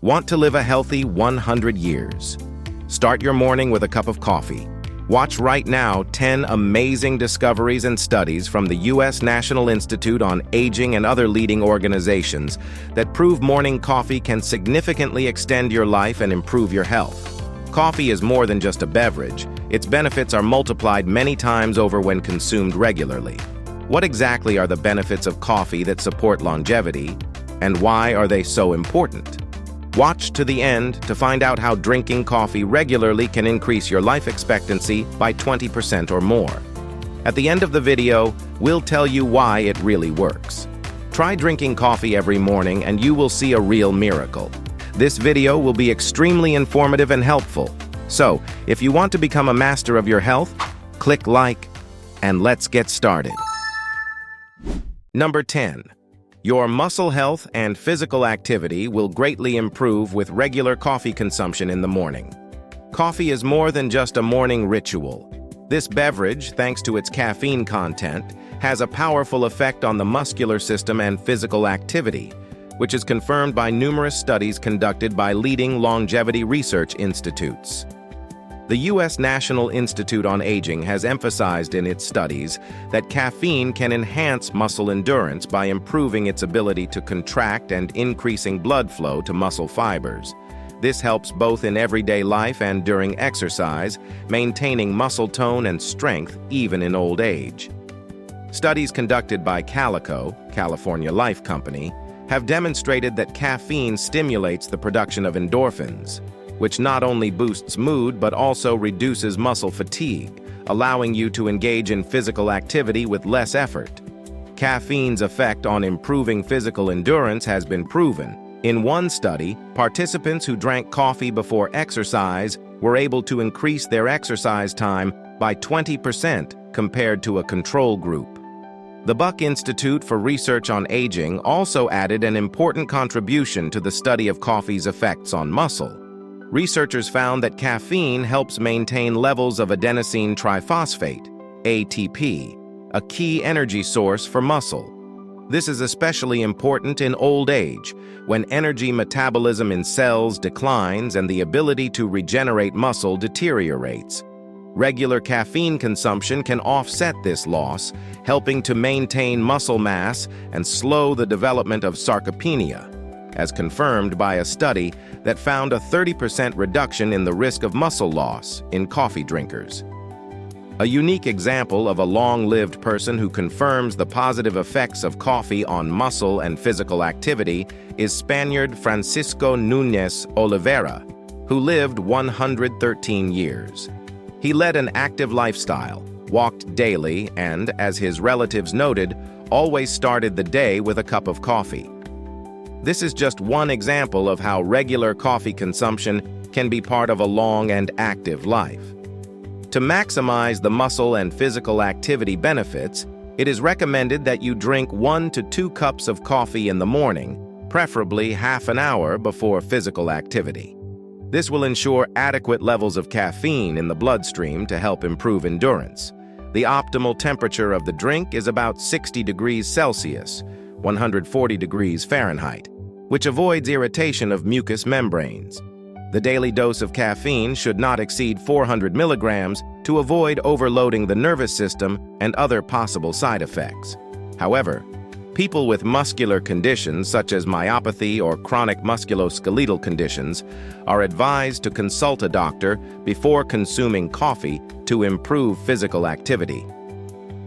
Want to live a healthy 100 years? Start your morning with a cup of coffee. Watch right now 10 amazing discoveries and studies from the U.S. National Institute on Aging and other leading organizations that prove morning coffee can significantly extend your life and improve your health. Coffee is more than just a beverage. Its benefits are multiplied many times over when consumed regularly. What exactly are the benefits of coffee that support longevity, and why are they so important? Watch to the end to find out how drinking coffee regularly can increase your life expectancy by 20% or more. At the end of the video, we'll tell you why it really works. Try drinking coffee every morning and you will see a real miracle. This video will be extremely informative and helpful. So, if you want to become a master of your health, click like, and let's get started. Number 10. Your muscle health and physical activity will greatly improve with regular coffee consumption in the morning. Coffee is more than just a morning ritual. This beverage, thanks to its caffeine content, has a powerful effect on the muscular system and physical activity, which is confirmed by numerous studies conducted by leading longevity research institutes. The U.S. National Institute on Aging has emphasized in its studies that caffeine can enhance muscle endurance by improving its ability to contract and increasing blood flow to muscle fibers. This helps both in everyday life and during exercise, maintaining muscle tone and strength even in old age. Studies conducted by Calico, California Life Company, have demonstrated that caffeine stimulates the production of endorphins, which not only boosts mood but also reduces muscle fatigue, allowing you to engage in physical activity with less effort. Caffeine's effect on improving physical endurance has been proven. In one study, participants who drank coffee before exercise were able to increase their exercise time by 20% compared to a control group. The Buck Institute for Research on Aging also added an important contribution to the study of coffee's effects on muscle. Researchers found that caffeine helps maintain levels of adenosine triphosphate, ATP, a key energy source for muscle. This is especially important in old age, when energy metabolism in cells declines and the ability to regenerate muscle deteriorates. Regular caffeine consumption can offset this loss, helping to maintain muscle mass and slow the development of sarcopenia, as confirmed by a study that found a 30% reduction in the risk of muscle loss in coffee drinkers. A unique example of a long-lived person who confirms the positive effects of coffee on muscle and physical activity is Spaniard Francisco Núñez Oliveira, who lived 113 years. He led an active lifestyle, walked daily, and, as his relatives noted, always started the day with a cup of coffee. This is just one example of how regular coffee consumption can be part of a long and active life. To maximize the muscle and physical activity benefits, it is recommended that you drink 1 to 2 cups of coffee in the morning, preferably half an hour before physical activity. This will ensure adequate levels of caffeine in the bloodstream to help improve endurance. The optimal temperature of the drink is about 60 degrees Celsius, 140 degrees Fahrenheit, which avoids irritation of mucous membranes. The daily dose of caffeine should not exceed 400 milligrams to avoid overloading the nervous system and other possible side effects. However, people with muscular conditions such as myopathy or chronic musculoskeletal conditions are advised to consult a doctor before consuming coffee to improve physical activity.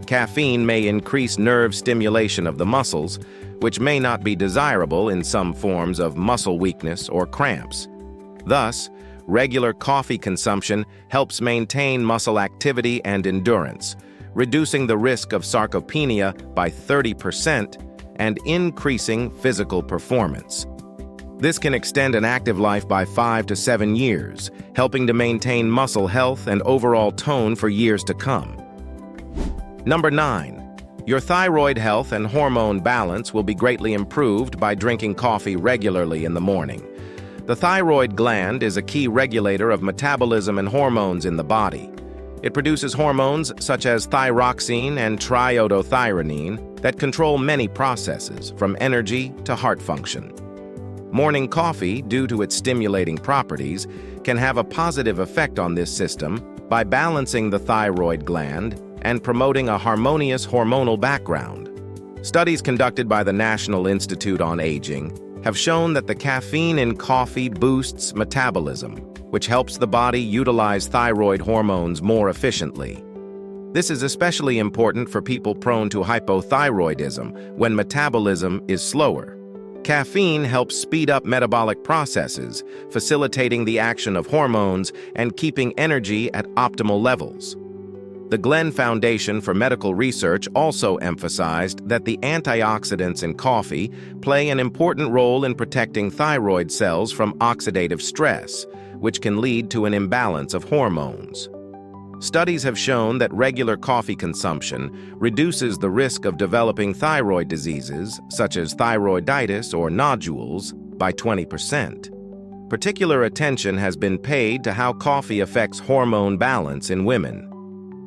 Caffeine may increase nerve stimulation of the muscles, which may not be desirable in some forms of muscle weakness or cramps. Thus, regular coffee consumption helps maintain muscle activity and endurance, reducing the risk of sarcopenia by 30% and increasing physical performance. This can extend an active life by 5 to 7 years, helping to maintain muscle health and overall tone for years to come. Number 9. Your thyroid health and hormone balance will be greatly improved by drinking coffee regularly in the morning. The thyroid gland is a key regulator of metabolism and hormones in the body. It produces hormones such as thyroxine and triiodothyronine that control many processes, from energy to heart function. Morning coffee, due to its stimulating properties, can have a positive effect on this system by balancing the thyroid gland and promoting a harmonious hormonal background. Studies conducted by the National Institute on Aging have shown that the caffeine in coffee boosts metabolism, which helps the body utilize thyroid hormones more efficiently. This is especially important for people prone to hypothyroidism when metabolism is slower. Caffeine helps speed up metabolic processes, facilitating the action of hormones and keeping energy at optimal levels. The Glenn Foundation for Medical Research also emphasized that the antioxidants in coffee play an important role in protecting thyroid cells from oxidative stress, which can lead to an imbalance of hormones. Studies have shown that regular coffee consumption reduces the risk of developing thyroid diseases, such as thyroiditis or nodules, by 20%. Particular attention has been paid to how coffee affects hormone balance in women.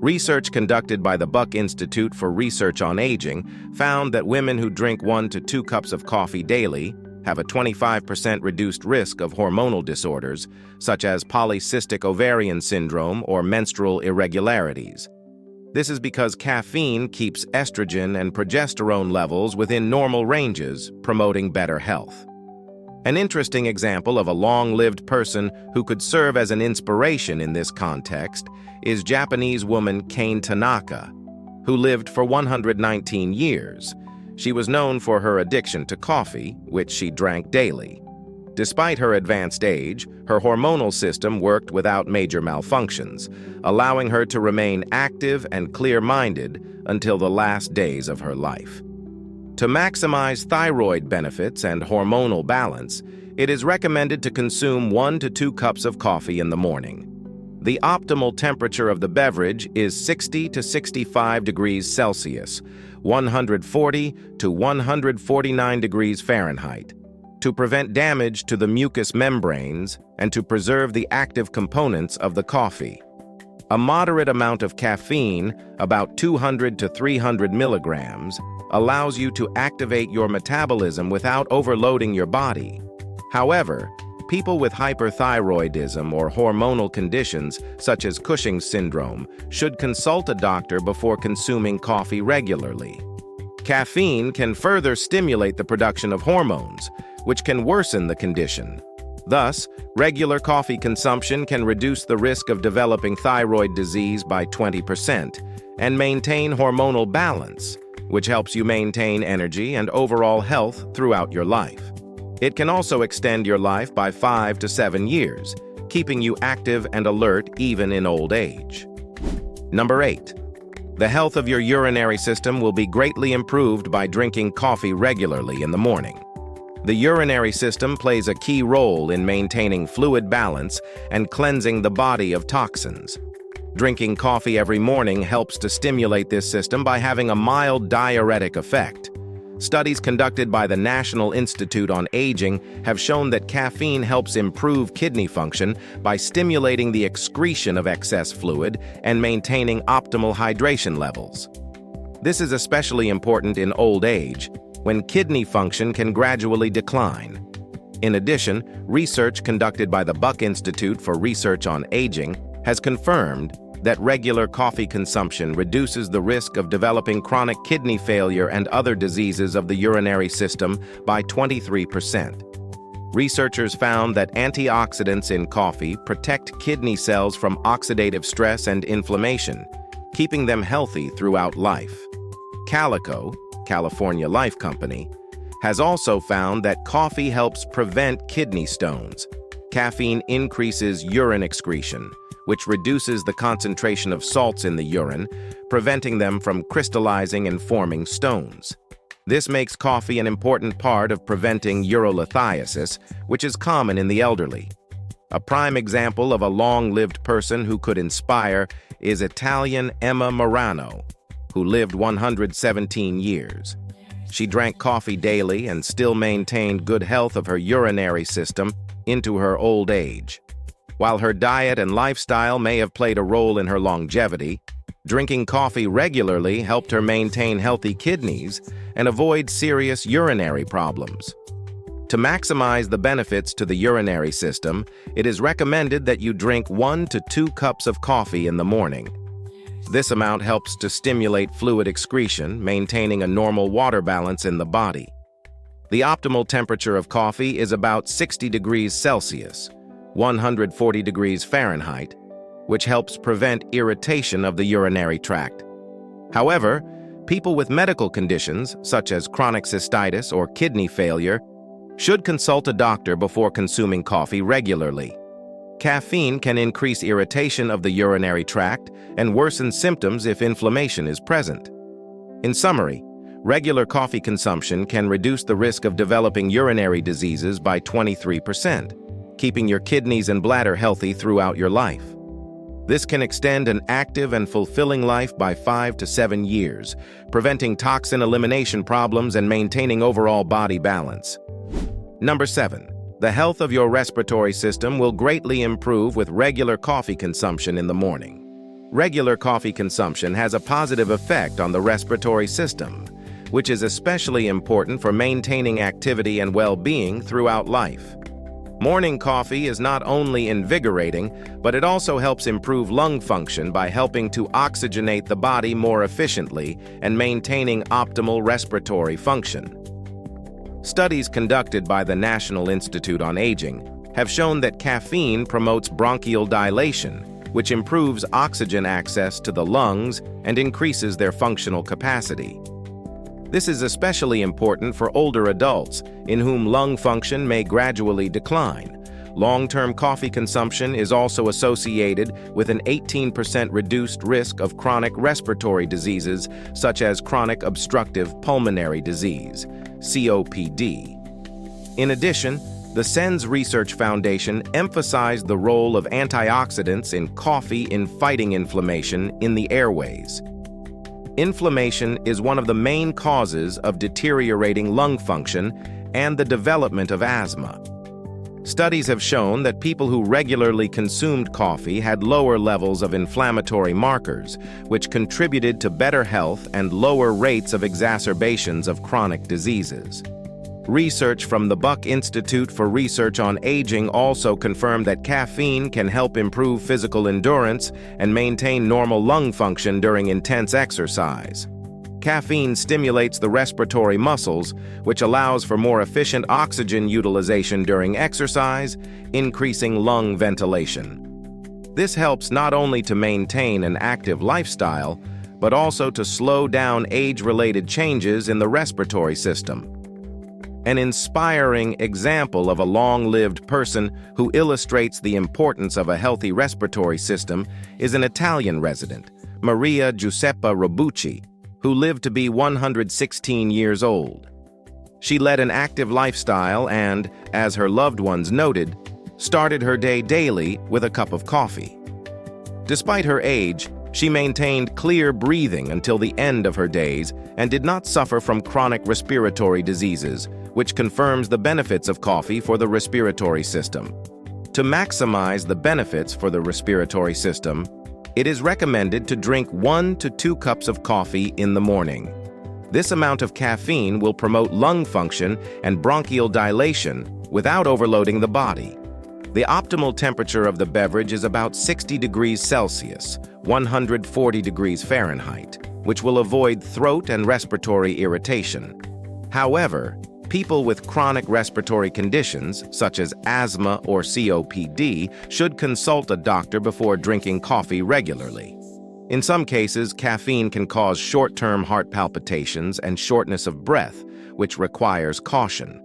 Research conducted by the Buck Institute for Research on Aging found that women who drink 1 to 2 cups of coffee daily have a 25% reduced risk of hormonal disorders, such as polycystic ovarian syndrome or menstrual irregularities. This is because caffeine keeps estrogen and progesterone levels within normal ranges, promoting better health. An interesting example of a long-lived person who could serve as an inspiration in this context is Japanese woman Kane Tanaka, who lived for 119 years. She was known for her addiction to coffee, which she drank daily. Despite her advanced age, her hormonal system worked without major malfunctions, allowing her to remain active and clear-minded until the last days of her life. To maximize thyroid benefits and hormonal balance, it is recommended to consume 1 to 2 cups of coffee in the morning. The optimal temperature of the beverage is 60 to 65 degrees Celsius, 140 to 149 degrees Fahrenheit, to prevent damage to the mucous membranes and to preserve the active components of the coffee. A moderate amount of caffeine, about 200 to 300 milligrams, allows you to activate your metabolism without overloading your body. However, people with hyperthyroidism or hormonal conditions such as Cushing's syndrome should consult a doctor before consuming coffee regularly. Caffeine can further stimulate the production of hormones, which can worsen the condition. Thus, regular coffee consumption can reduce the risk of developing thyroid disease by 20% and maintain hormonal balance, which helps you maintain energy and overall health throughout your life. It can also extend your life by 5 to 7 years, keeping you active and alert even in old age. Number 8. The health of your urinary system will be greatly improved by drinking coffee regularly in the morning. The urinary system plays a key role in maintaining fluid balance and cleansing the body of toxins. Drinking coffee every morning helps to stimulate this system by having a mild diuretic effect. Studies conducted by the National Institute on Aging have shown that caffeine helps improve kidney function by stimulating the excretion of excess fluid and maintaining optimal hydration levels. This is especially important in old age, when kidney function can gradually decline. In addition, research conducted by the Buck Institute for Research on Aging has confirmed that regular coffee consumption reduces the risk of developing chronic kidney failure and other diseases of the urinary system by 23%. Researchers found that antioxidants in coffee protect kidney cells from oxidative stress and inflammation, keeping them healthy throughout life. Calico, California Life Company, has also found that coffee helps prevent kidney stones. Caffeine increases urine excretion, which reduces the concentration of salts in the urine, preventing them from crystallizing and forming stones. This makes coffee an important part of preventing urolithiasis, which is common in the elderly. A prime example of a long-lived person who could inspire is Italian Emma Morano, who lived 117 years. She drank coffee daily and still maintained good health of her urinary system into her old age. While her diet and lifestyle may have played a role in her longevity, drinking coffee regularly helped her maintain healthy kidneys and avoid serious urinary problems. To maximize the benefits to the urinary system, it is recommended that you drink 1 to 2 cups of coffee in the morning. This amount helps to stimulate fluid excretion, maintaining a normal water balance in the body. The optimal temperature of coffee is about 60 degrees Celsius, 140 degrees Fahrenheit, which helps prevent irritation of the urinary tract. However, people with medical conditions, such as chronic cystitis or kidney failure, should consult a doctor before consuming coffee regularly. Caffeine can increase irritation of the urinary tract and worsen symptoms if inflammation is present. In summary, regular coffee consumption can reduce the risk of developing urinary diseases by 23%, keeping your kidneys and bladder healthy throughout your life. This can extend an active and fulfilling life by 5 to 7 years, preventing toxin elimination problems and maintaining overall body balance. Number 7. The health of your respiratory system will greatly improve with regular coffee consumption in the morning. Regular coffee consumption has a positive effect on the respiratory system, which is especially important for maintaining activity and well-being throughout life. Morning coffee is not only invigorating, but it also helps improve lung function by helping to oxygenate the body more efficiently and maintaining optimal respiratory function. Studies conducted by the National Institute on Aging have shown that caffeine promotes bronchial dilation, which improves oxygen access to the lungs and increases their functional capacity. This is especially important for older adults, in whom lung function may gradually decline. Long-term coffee consumption is also associated with an 18% reduced risk of chronic respiratory diseases such as chronic obstructive pulmonary disease, COPD. In addition, the SENS Research Foundation emphasized the role of antioxidants in coffee in fighting inflammation in the airways. Inflammation is one of the main causes of deteriorating lung function and the development of asthma. Studies have shown that people who regularly consumed coffee had lower levels of inflammatory markers, which contributed to better health and lower rates of exacerbations of chronic diseases. Research from the Buck Institute for Research on Aging also confirmed that caffeine can help improve physical endurance and maintain normal lung function during intense exercise. Caffeine stimulates the respiratory muscles, which allows for more efficient oxygen utilization during exercise, increasing lung ventilation. This helps not only to maintain an active lifestyle, but also to slow down age-related changes in the respiratory system. An inspiring example of a long-lived person who illustrates the importance of a healthy respiratory system is an Italian resident, Maria Giuseppa Robucci, who lived to be 116 years old. She led an active lifestyle and, as her loved ones noted, started her day daily with a cup of coffee. Despite her age, she maintained clear breathing until the end of her days and did not suffer from chronic respiratory diseases, which confirms the benefits of coffee for the respiratory system. To maximize the benefits for the respiratory system, it is recommended to drink 1 to 2 cups of coffee in the morning. This amount of caffeine will promote lung function and bronchial dilation without overloading the body. The optimal temperature of the beverage is about 60 degrees Celsius, 140 degrees Fahrenheit, which will avoid throat and respiratory irritation. However, people with chronic respiratory conditions, such as asthma or COPD, should consult a doctor before drinking coffee regularly. In some cases, caffeine can cause short-term heart palpitations and shortness of breath, which requires caution.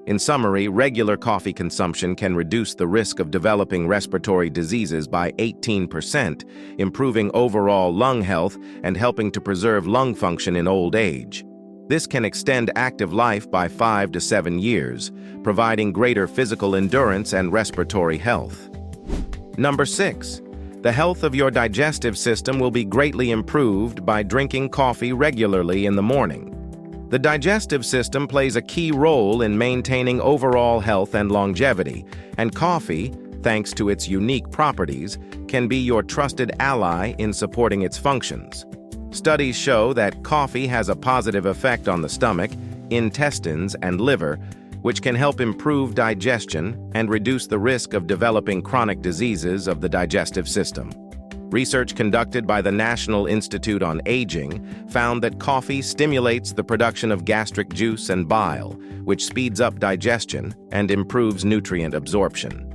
In summary, regular coffee consumption can reduce the risk of developing respiratory diseases by 18%, improving overall lung health and helping to preserve lung function in old age. This can extend active life by 5 to 7 years, providing greater physical endurance and respiratory health. Number 6. The health of your digestive system will be greatly improved by drinking coffee regularly in the morning. The digestive system plays a key role in maintaining overall health and longevity, and coffee, thanks to its unique properties, can be your trusted ally in supporting its functions. Studies show that coffee has a positive effect on the stomach, intestines, and liver, which can help improve digestion and reduce the risk of developing chronic diseases of the digestive system. Research conducted by the National Institute on Aging found that coffee stimulates the production of gastric juice and bile, which speeds up digestion and improves nutrient absorption.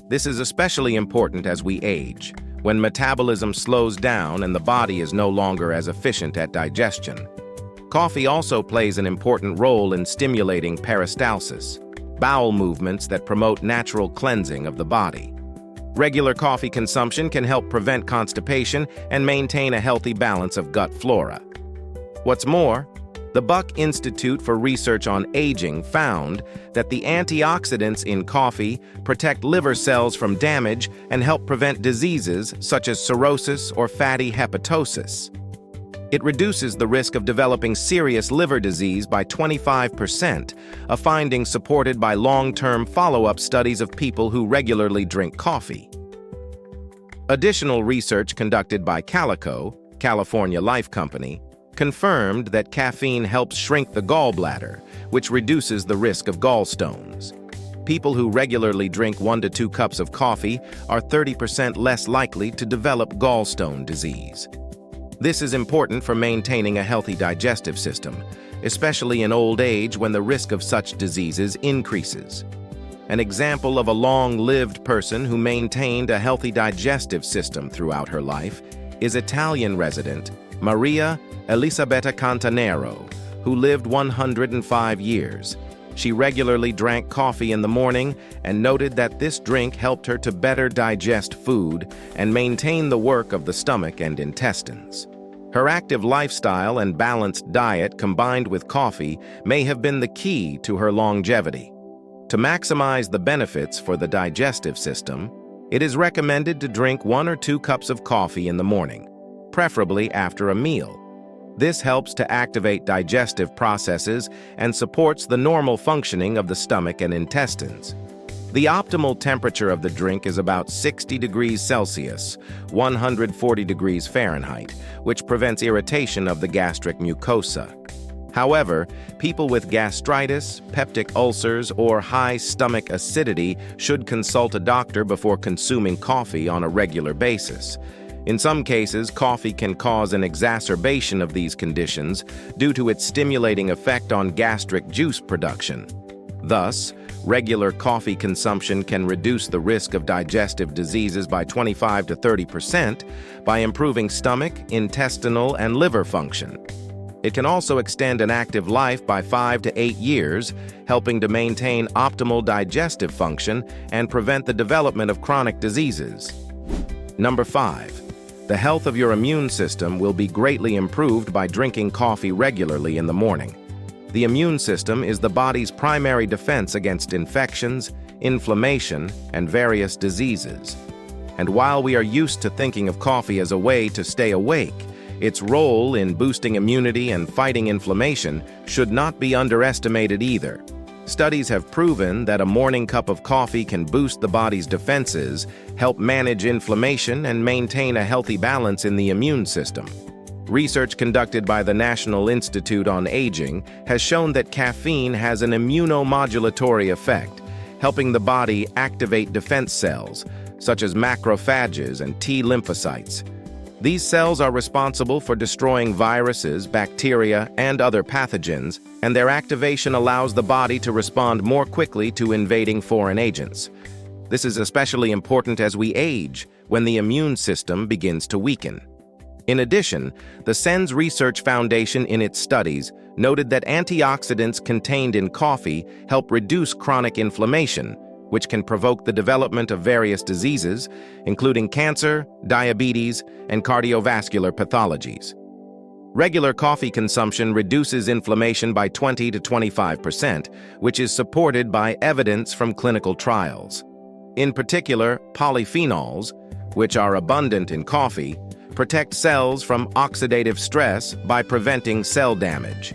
This is especially important as we age, when metabolism slows down and the body is no longer as efficient at digestion. Coffee also plays an important role in stimulating peristalsis, bowel movements that promote natural cleansing of the body. Regular coffee consumption can help prevent constipation and maintain a healthy balance of gut flora. What's more, the Buck Institute for Research on Aging found that the antioxidants in coffee protect liver cells from damage and help prevent diseases such as cirrhosis or fatty hepatosis. It reduces the risk of developing serious liver disease by 25%, a finding supported by long-term follow-up studies of people who regularly drink coffee. Additional research conducted by Calico, California Life Company, confirmed that caffeine helps shrink the gallbladder, which reduces the risk of gallstones. People who regularly drink 1 to 2 cups of coffee are 30% less likely to develop gallstone disease. This is important for maintaining a healthy digestive system, especially in old age when the risk of such diseases increases. An example of a long-lived person who maintained a healthy digestive system throughout her life is Italian resident Maria Elisabetta Cantanero, who lived 105 years. She regularly drank coffee in the morning and noted that this drink helped her to better digest food and maintain the work of the stomach and intestines. Her active lifestyle and balanced diet combined with coffee may have been the key to her longevity. To maximize the benefits for the digestive system, it is recommended to drink 1 or 2 cups of coffee in the morning, preferably after a meal. This helps to activate digestive processes and supports the normal functioning of the stomach and intestines. The optimal temperature of the drink is about 60 degrees Celsius, 140 degrees Fahrenheit, which prevents irritation of the gastric mucosa. However, people with gastritis, peptic ulcers, or high stomach acidity should consult a doctor before consuming coffee on a regular basis. In some cases, coffee can cause an exacerbation of these conditions due to its stimulating effect on gastric juice production. Thus, regular coffee consumption can reduce the risk of digestive diseases by 25 to 30% by improving stomach, intestinal, and liver function. It can also extend an active life by 5 to 8 years, helping to maintain optimal digestive function and prevent the development of chronic diseases. Number 5. The health of your immune system will be greatly improved by drinking coffee regularly in the morning. The immune system is the body's primary defense against infections, inflammation, and various diseases. And while we are used to thinking of coffee as a way to stay awake, its role in boosting immunity and fighting inflammation should not be underestimated either. Studies have proven that a morning cup of coffee can boost the body's defenses, help manage inflammation, and maintain a healthy balance in the immune system. Research conducted by the National Institute on Aging has shown that caffeine has an immunomodulatory effect, helping the body activate defense cells, such as macrophages and T lymphocytes. These cells are responsible for destroying viruses, bacteria, and other pathogens, and their activation allows the body to respond more quickly to invading foreign agents. This is especially important as we age, when the immune system begins to weaken. In addition, the SENS Research Foundation in its studies noted that antioxidants contained in coffee help reduce chronic inflammation, which can provoke the development of various diseases, including cancer, diabetes, and cardiovascular pathologies. Regular coffee consumption reduces inflammation by 20 to 25%, which is supported by evidence from clinical trials. In particular, polyphenols, which are abundant in coffee, protect cells from oxidative stress by preventing cell damage.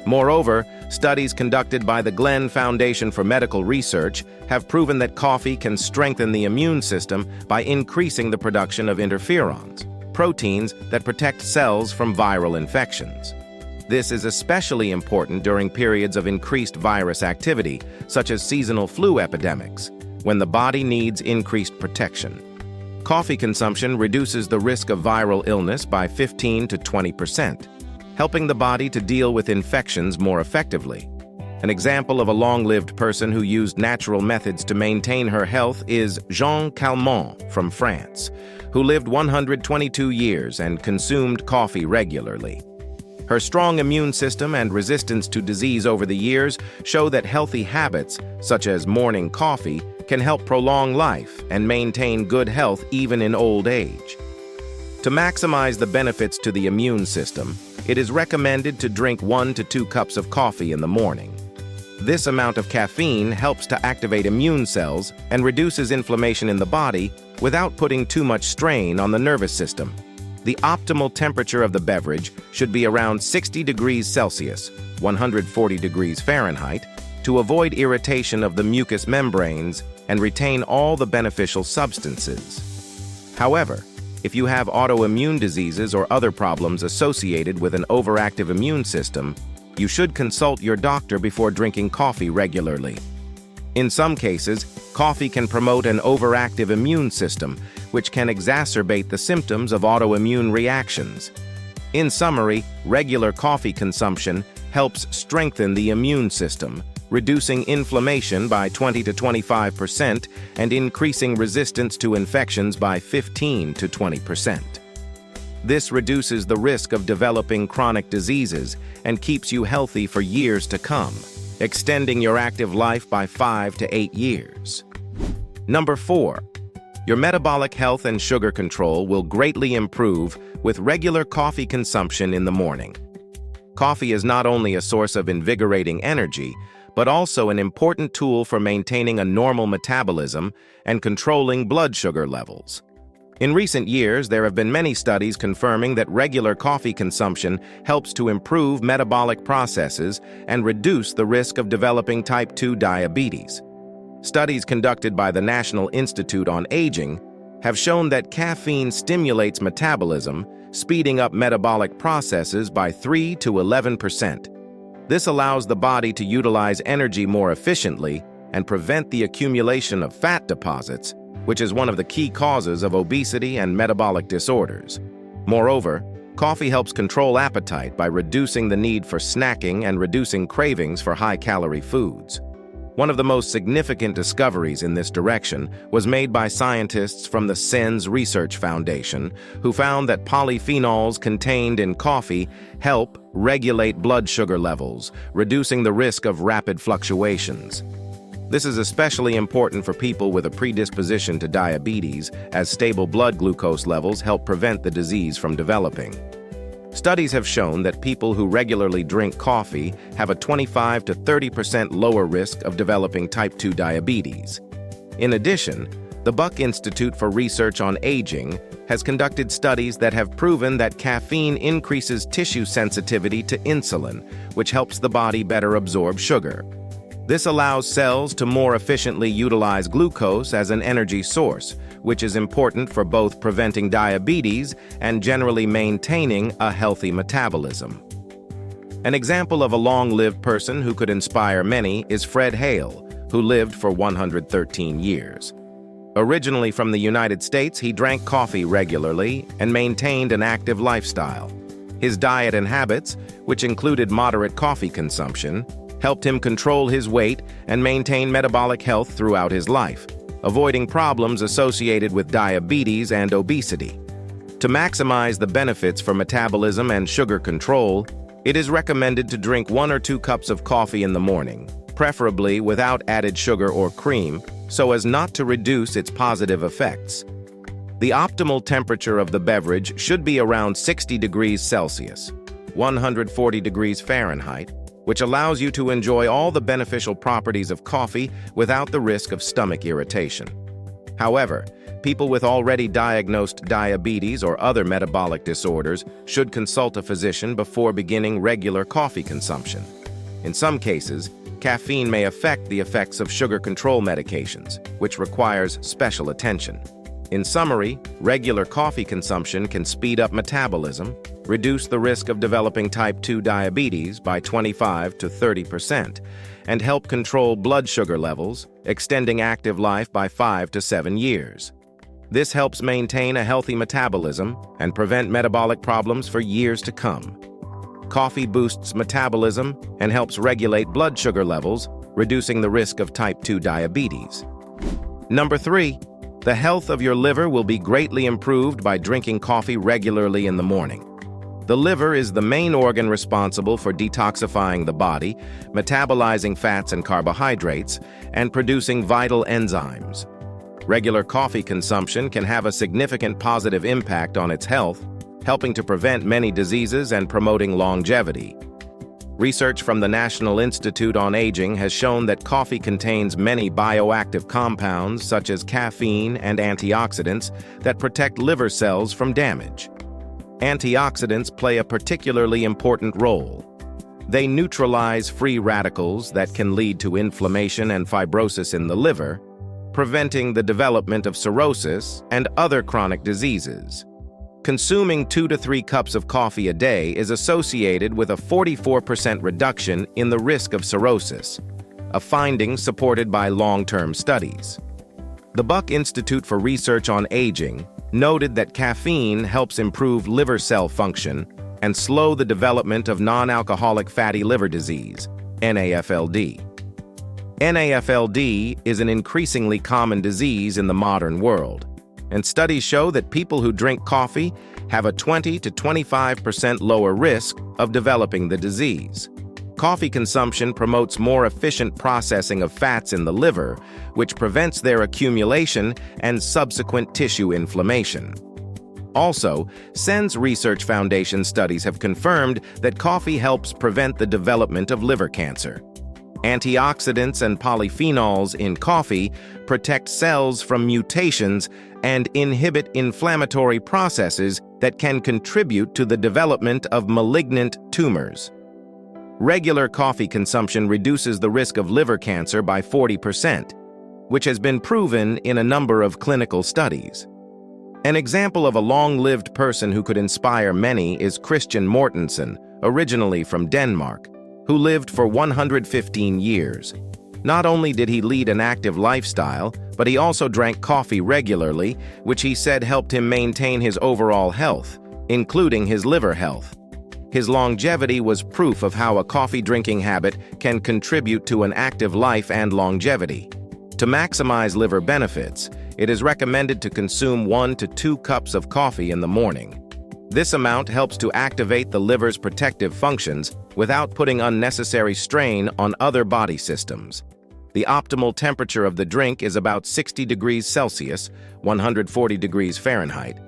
Moreover, studies conducted by the Glenn Foundation for Medical Research have proven that coffee can strengthen the immune system by increasing the production of interferons, proteins that protect cells from viral infections. This is especially important during periods of increased virus activity, such as seasonal flu epidemics, when the body needs increased protection. Coffee consumption reduces the risk of viral illness by 15 to 20%, helping the body to deal with infections more effectively. An example of a long-lived person who used natural methods to maintain her health is Jeanne Calment from France, who lived 122 years and consumed coffee regularly. Her strong immune system and resistance to disease over the years show that healthy habits, such as morning coffee, can help prolong life and maintain good health even in old age. To maximize the benefits to the immune system, it is recommended to drink 1 to 2 cups of coffee in the morning. This amount of caffeine helps to activate immune cells and reduces inflammation in the body without putting too much strain on the nervous system. The optimal temperature of the beverage should be around 60 degrees Celsius, 140 degrees Fahrenheit, to avoid irritation of the mucous membranes and retain all the beneficial substances. However, if you have autoimmune diseases or other problems associated with an overactive immune system, you should consult your doctor before drinking coffee regularly. In some cases, coffee can promote an overactive immune system, which can exacerbate the symptoms of autoimmune reactions. In summary, regular coffee consumption helps strengthen the immune system, reducing inflammation by 20 to 25% and increasing resistance to infections by 15 to 20%. This reduces the risk of developing chronic diseases and keeps you healthy for years to come, extending your active life by 5 to 8 years. Number 4. Your metabolic health and sugar control will greatly improve with regular coffee consumption in the morning. Coffee is not only a source of invigorating energy, but also an important tool for maintaining a normal metabolism and controlling blood sugar levels. In recent years, there have been many studies confirming that regular coffee consumption helps to improve metabolic processes and reduce the risk of developing type 2 diabetes. Studies conducted by the National Institute on Aging have shown that caffeine stimulates metabolism, speeding up metabolic processes by 3 to 11%. This allows the body to utilize energy more efficiently and prevent the accumulation of fat deposits, which is one of the key causes of obesity and metabolic disorders. Moreover, coffee helps control appetite by reducing the need for snacking and reducing cravings for high-calorie foods. One of the most significant discoveries in this direction was made by scientists from the SENS Research Foundation, who found that polyphenols contained in coffee help regulate blood sugar levels, reducing the risk of rapid fluctuations. This is especially important for people with a predisposition to diabetes, as stable blood glucose levels help prevent the disease from developing. Studies have shown that people who regularly drink coffee have a 25 to 30% lower risk of developing type 2 diabetes. In addition, the Buck Institute for Research on Aging has conducted studies that have proven that caffeine increases tissue sensitivity to insulin, which helps the body better absorb sugar. This allows cells to more efficiently utilize glucose as an energy source, which is important for both preventing diabetes and generally maintaining a healthy metabolism. An example of a long-lived person who could inspire many is Fred Hale, who lived for 113 years. Originally from the United States, he drank coffee regularly and maintained an active lifestyle. His diet and habits, which included moderate coffee consumption, helped him control his weight and maintain metabolic health throughout his life, avoiding problems associated with diabetes and obesity. To maximize the benefits for metabolism and sugar control, it is recommended to drink 1 or 2 cups of coffee in the morning, preferably without added sugar or cream, so as not to reduce its positive effects. The optimal temperature of the beverage should be around 60 degrees Celsius, 140 degrees Fahrenheit, which allows you to enjoy all the beneficial properties of coffee without the risk of stomach irritation. However, people with already diagnosed diabetes or other metabolic disorders should consult a physician before beginning regular coffee consumption. In some cases, caffeine may affect the effects of sugar control medications, which requires special attention. In summary, regular coffee consumption can speed up metabolism, reduce the risk of developing type 2 diabetes by 25 to 30%, and help control blood sugar levels, extending active life by 5 to 7 years. This helps maintain a healthy metabolism and prevent metabolic problems for years to come. Coffee boosts metabolism and helps regulate blood sugar levels, reducing the risk of type 2 diabetes. Number 3. The health of your liver will be greatly improved by drinking coffee regularly in the morning. The liver is the main organ responsible for detoxifying the body, metabolizing fats and carbohydrates, and producing vital enzymes. Regular coffee consumption can have a significant positive impact on its health, helping to prevent many diseases and promoting longevity. Research from the National Institute on Aging has shown that coffee contains many bioactive compounds such as caffeine and antioxidants that protect liver cells from damage. Antioxidants play a particularly important role. They neutralize free radicals that can lead to inflammation and fibrosis in the liver, preventing the development of cirrhosis and other chronic diseases. Consuming 2 to 3 cups of coffee a day is associated with a 44% reduction in the risk of cirrhosis, a finding supported by long-term studies. The Buck Institute for Research on Aging noted that caffeine helps improve liver cell function and slow the development of non-alcoholic fatty liver disease, NAFLD. NAFLD is an increasingly common disease in the modern world, and studies show that people who drink coffee have a 20 to 25% lower risk of developing the disease. Coffee consumption promotes more efficient processing of fats in the liver, which prevents their accumulation and subsequent tissue inflammation. Also, SENS Research Foundation studies have confirmed that coffee helps prevent the development of liver cancer. Antioxidants and polyphenols in coffee protect cells from mutations and inhibit inflammatory processes that can contribute to the development of malignant tumors. Regular coffee consumption reduces the risk of liver cancer by 40%, which has been proven in a number of clinical studies. An example of a long-lived person who could inspire many is Christian Mortensen, originally from Denmark, who lived for 115 years. Not only did he lead an active lifestyle, but he also drank coffee regularly, which he said helped him maintain his overall health, including his liver health. His longevity was proof of how a coffee-drinking habit can contribute to an active life and longevity. To maximize liver benefits, it is recommended to consume 1 to 2 cups of coffee in the morning. This amount helps to activate the liver's protective functions without putting unnecessary strain on other body systems. The optimal temperature of the drink is about 60 degrees Celsius, 140 degrees Fahrenheit,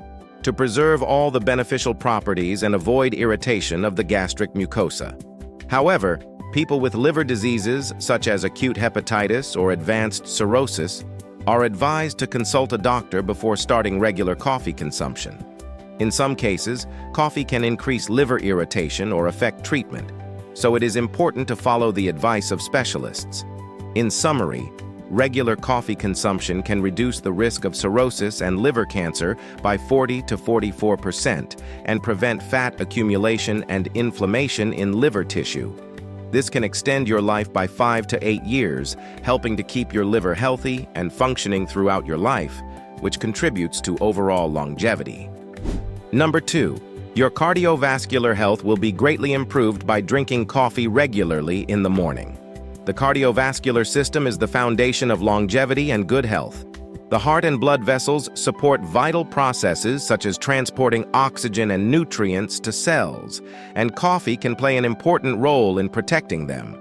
to preserve all the beneficial properties and avoid irritation of the gastric mucosa. However, people with liver diseases such as acute hepatitis or advanced cirrhosis are advised to consult a doctor before starting regular coffee consumption. In some cases, coffee can increase liver irritation or affect treatment, so it is important to follow the advice of specialists. In summary, regular coffee consumption can reduce the risk of cirrhosis and liver cancer by 40 to 44% and prevent fat accumulation and inflammation in liver tissue. This can extend your life by 5 to 8 years, helping to keep your liver healthy and functioning throughout your life, which contributes to overall longevity. Number 2. Your cardiovascular health will be greatly improved by drinking coffee regularly in the morning. The cardiovascular system is the foundation of longevity and good health. The heart and blood vessels support vital processes such as transporting oxygen and nutrients to cells, and coffee can play an important role in protecting them.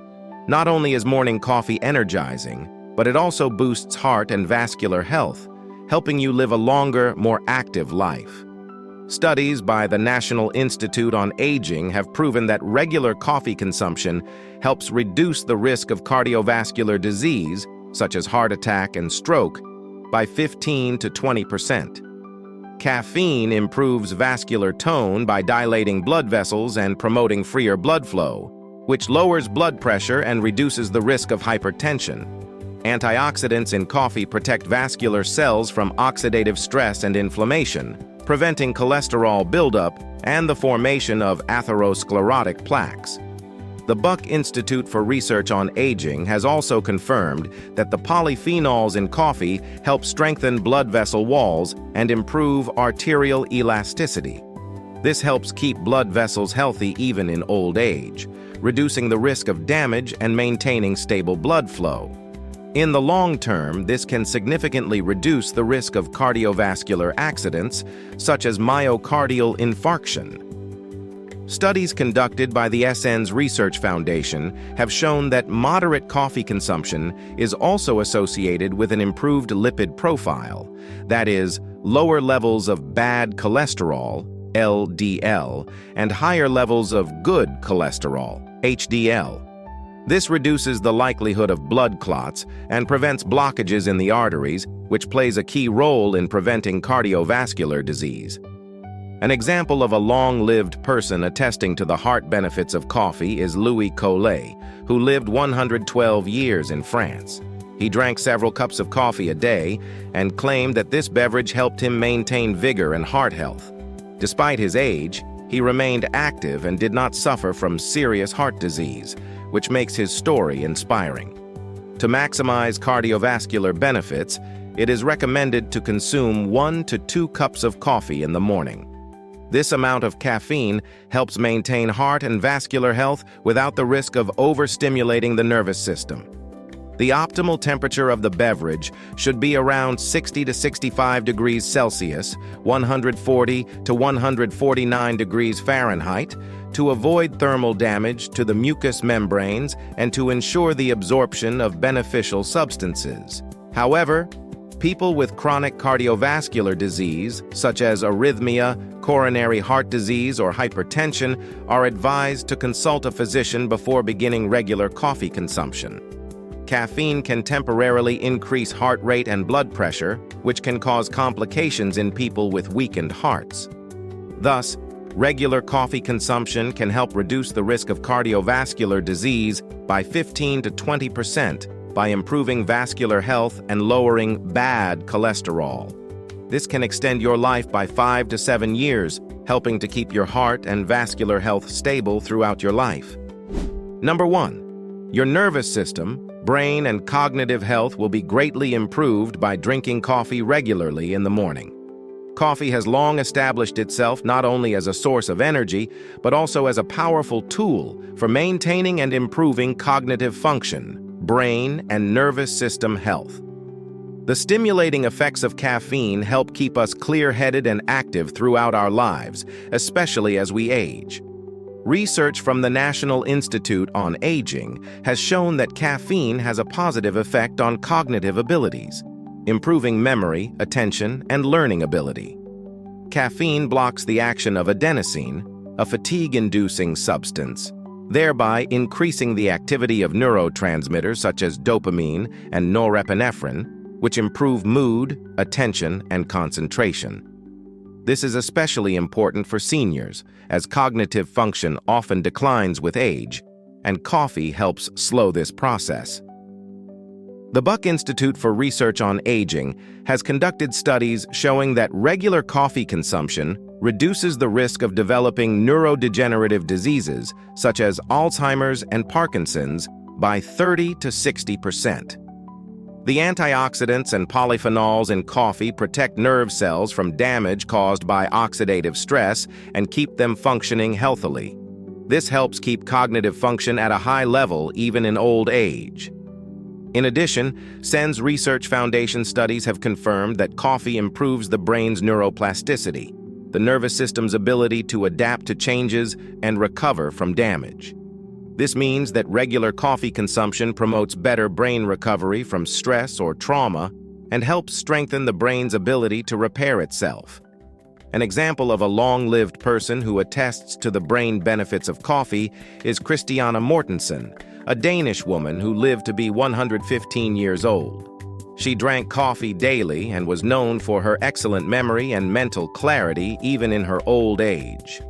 Not only is morning coffee energizing, but it also boosts heart and vascular health, helping you live a longer, more active life. Studies by the National Institute on Aging have proven that regular coffee consumption helps reduce the risk of cardiovascular disease, such as heart attack and stroke, by 15 to 20%. Caffeine improves vascular tone by dilating blood vessels and promoting freer blood flow, which lowers blood pressure and reduces the risk of hypertension. Antioxidants in coffee protect vascular cells from oxidative stress and inflammation, preventing cholesterol buildup and the formation of atherosclerotic plaques. The Buck Institute for Research on Aging has also confirmed that the polyphenols in coffee help strengthen blood vessel walls and improve arterial elasticity. This helps keep blood vessels healthy even in old age, reducing the risk of damage and maintaining stable blood flow. In the long term, this can significantly reduce the risk of cardiovascular accidents, such as myocardial infarction. Studies conducted by the SENS Research Foundation have shown that moderate coffee consumption is also associated with an improved lipid profile, that is, lower levels of bad cholesterol, LDL, and higher levels of good cholesterol, HDL. This reduces the likelihood of blood clots and prevents blockages in the arteries, which plays a key role in preventing cardiovascular disease. An example of a long-lived person attesting to the heart benefits of coffee is Louis Collet, who lived 112 years in France. He drank several cups of coffee a day and claimed that this beverage helped him maintain vigor and heart health. Despite his age, he remained active and did not suffer from serious heart disease, which makes his story inspiring. To maximize cardiovascular benefits, it is recommended to consume 1 to 2 cups of coffee in the morning. This amount of caffeine helps maintain heart and vascular health without the risk of overstimulating the nervous system. The optimal temperature of the beverage should be around 60 to 65 degrees Celsius, 140 to 149 degrees Fahrenheit, to avoid thermal damage to the mucous membranes and to ensure the absorption of beneficial substances. However, people with chronic cardiovascular disease, such as arrhythmia, coronary heart disease, or hypertension, are advised to consult a physician before beginning regular coffee consumption. Caffeine can temporarily increase heart rate and blood pressure, which can cause complications in people with weakened hearts. Thus, regular coffee consumption can help reduce the risk of cardiovascular disease by 15 to 20% by improving vascular health and lowering bad cholesterol. This can extend your life by 5 to 7 years, helping to keep your heart and vascular health stable throughout your life. Number 1. Your nervous system, brain, and cognitive health will be greatly improved by drinking coffee regularly in the morning. Coffee has long established itself not only as a source of energy, but also as a powerful tool for maintaining and improving cognitive function, brain, and nervous system health. The stimulating effects of caffeine help keep us clear-headed and active throughout our lives, especially as we age. Research from the National Institute on Aging has shown that caffeine has a positive effect on cognitive abilities, improving memory, attention, and learning ability. Caffeine blocks the action of adenosine, a fatigue-inducing substance, thereby increasing the activity of neurotransmitters such as dopamine and norepinephrine, which improve mood, attention, and concentration. This is especially important for seniors, as cognitive function often declines with age, and coffee helps slow this process. The Buck Institute for Research on Aging has conducted studies showing that regular coffee consumption reduces the risk of developing neurodegenerative diseases such as Alzheimer's and Parkinson's by 30 to 60%. The antioxidants and polyphenols in coffee protect nerve cells from damage caused by oxidative stress and keep them functioning healthily. This helps keep cognitive function at a high level even in old age. In addition, SENS Research Foundation studies have confirmed that coffee improves the brain's neuroplasticity, the nervous system's ability to adapt to changes and recover from damage. This means that regular coffee consumption promotes better brain recovery from stress or trauma and helps strengthen the brain's ability to repair itself. An example of a long-lived person who attests to the brain benefits of coffee is Christiane Mortensen, a Danish woman who lived to be 115 years old. She drank coffee daily and was known for her excellent memory and mental clarity even in her old age.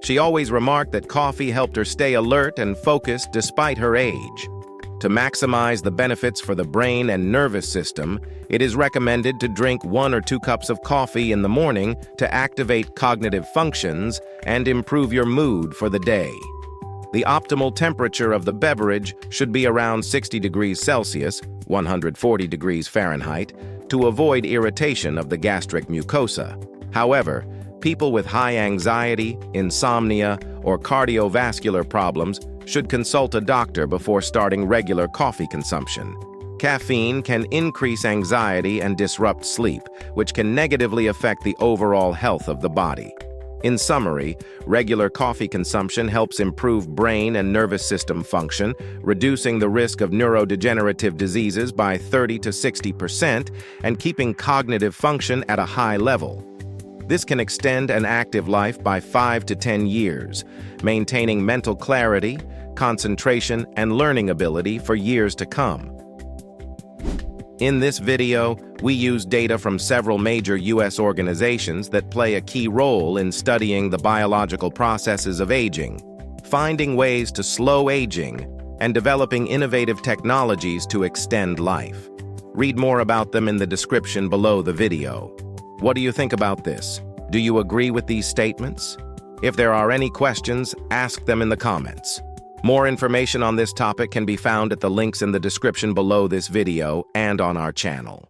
She always remarked that coffee helped her stay alert and focused despite her age. To maximize the benefits for the brain and nervous system, it is recommended to drink 1 or 2 cups of coffee in the morning to activate cognitive functions and improve your mood for the day. The optimal temperature of the beverage should be around 60 degrees Celsius, 140 degrees Fahrenheit, to avoid irritation of the gastric mucosa. However, people with high anxiety, insomnia, or cardiovascular problems should consult a doctor before starting regular coffee consumption. Caffeine can increase anxiety and disrupt sleep, which can negatively affect the overall health of the body. In summary, regular coffee consumption helps improve brain and nervous system function, reducing the risk of neurodegenerative diseases by 30 to 60% and keeping cognitive function at a high level. This can extend an active life by 5 to 10 years, maintaining mental clarity, concentration, and learning ability for years to come. In this video, we use data from several major U.S. organizations that play a key role in studying the biological processes of aging, finding ways to slow aging, and developing innovative technologies to extend life. Read more about them in the description below the video. What do you think about this? Do you agree with these statements? If there are any questions, ask them in the comments. More information on this topic can be found at the links in the description below this video and on our channel.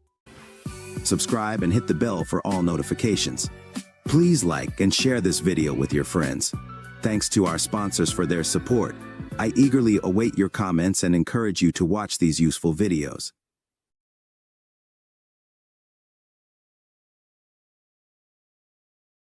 Subscribe and hit the bell for all notifications. Please like and share this video with your friends. Thanks to our sponsors for their support. I eagerly await your comments and encourage you to watch these useful videos.